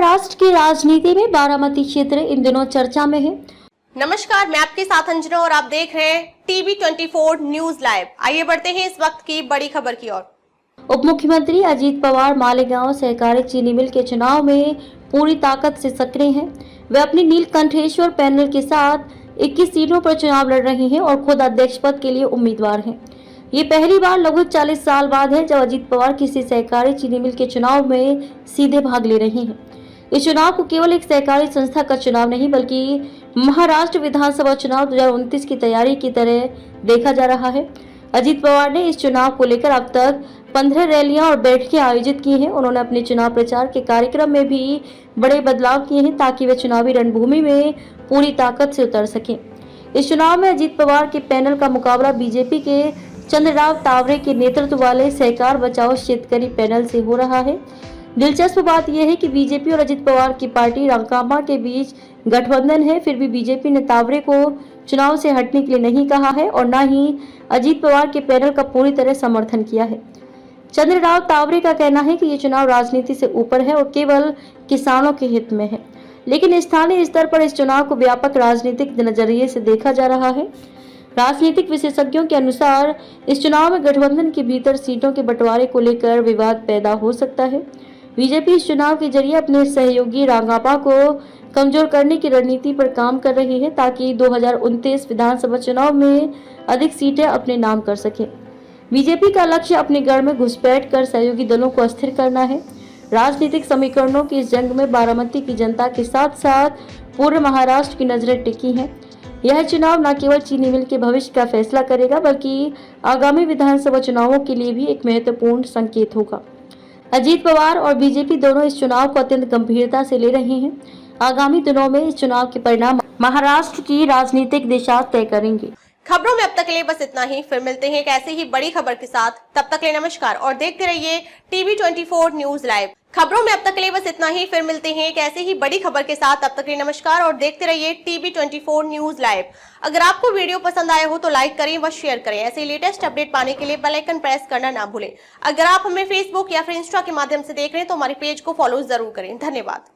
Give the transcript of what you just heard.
महाराष्ट्र की राजनीति में बारामती क्षेत्र इन दिनों चर्चा में है। नमस्कार, मैं आपके साथ अंजना और आप देख रहे हैं टीवी 24 न्यूज लाइव। आइए बढ़ते हैं इस वक्त की बड़ी खबर की ओर। उप मुख्यमंत्री अजीत पवार मालेगांव सहकारी चीनी मिल के चुनाव में पूरी ताकत से सक्रिय हैं। वे अपनी नीलकंठेश्वर पैनल के साथ 21 सीटों पर चुनाव लड़ रहे हैं और खुद अध्यक्ष पद के लिए उम्मीदवार हैं। ये पहली बार लगभग 40 साल बाद है जब अजीत पवार किसी सहकारी चीनी मिल के चुनाव में सीधे भाग ले रहे हैं। इस चुनाव को केवल एक सहकारी संस्था का चुनाव नहीं बल्कि महाराष्ट्र विधानसभा चुनाव 2029 की तैयारी की तरह देखा जा रहा है। अजीत पवार ने इस चुनाव को लेकर अब तक 15 रैलियां और बैठकें आयोजित की हैं। उन्होंने अपने चुनाव प्रचार के कार्यक्रम में भी बड़े बदलाव किए हैं ताकि वे चुनावी रणभूमि में पूरी ताकत से उतर सकें। इस चुनाव में अजीत पवार के पैनल का मुकाबला बीजेपी के चंद्रराव तावरे के नेतृत्व वाले सहकार बचाओ शेतकरी पैनल से हो रहा है। दिलचस्प बात यह है कि बीजेपी और अजीत पवार की पार्टी राकांपा के बीच गठबंधन है, फिर भी बीजेपी ने तावरे को चुनाव से हटने के लिए नहीं कहा है और न ही अजीत पवार के पैनल का पूरी तरह समर्थन किया है। चंद्रराव तावरे का कहना है कि ये चुनाव राजनीति से ऊपर है और केवल किसानों के हित में है, लेकिन स्थानीय स्तर पर इस चुनाव को व्यापक राजनीतिक नजरिए से देखा जा रहा है। राजनीतिक विशेषज्ञों के अनुसार इस चुनाव में गठबंधन के भीतर सीटों के बंटवारे को लेकर विवाद पैदा हो सकता है। बीजेपी इस चुनाव के जरिए अपने सहयोगी राकांपा को कमजोर करने की रणनीति पर काम कर रही है ताकि 2029 विधानसभा चुनाव में अधिक सीटें अपने नाम कर सके। बीजेपी का लक्ष्य अपने गढ़ में घुसपैठ कर सहयोगी दलों को अस्थिर करना है। राजनीतिक समीकरणों की इस जंग में बारामती की जनता के साथ साथ पूरे महाराष्ट्र की नजरें टिकी हैं। यह चुनाव न केवल चीनी मिल के भविष्य का फैसला करेगा बल्कि आगामी विधानसभा चुनावों के लिए भी एक महत्वपूर्ण संकेत होगा। अजीत पवार और बीजेपी दोनों इस चुनाव को अत्यंत गंभीरता से ले रहे हैं। आगामी दिनों में इस चुनाव के परिणाम महाराष्ट्र की राजनीतिक दिशा तय करेंगे। खबरों में अब तक के लिए बस इतना ही। फिर मिलते हैं एक ऐसी ही बड़ी खबर के साथ। तब तक के लिए नमस्कार और देखते रहिए टीवी 24 न्यूज लाइव। खबरों में अब तक के लिए बस इतना ही। फिर मिलते हैं एक ऐसी ही बड़ी खबर के साथ। तब तक के लिए नमस्कार और देखते रहिए टीवी 24 न्यूज लाइव। अगर आपको वीडियो पसंद आया हो तो लाइक करें व शेयर करें। ऐसे लेटेस्ट अपडेट पाने के लिए बेल आइकन प्रेस करना ना भूलें। अगर आप हमें फेसबुक या फिर इंस्टा के माध्यम से देख रहे हैं तो हमारे पेज को फॉलो जरूर करें। धन्यवाद।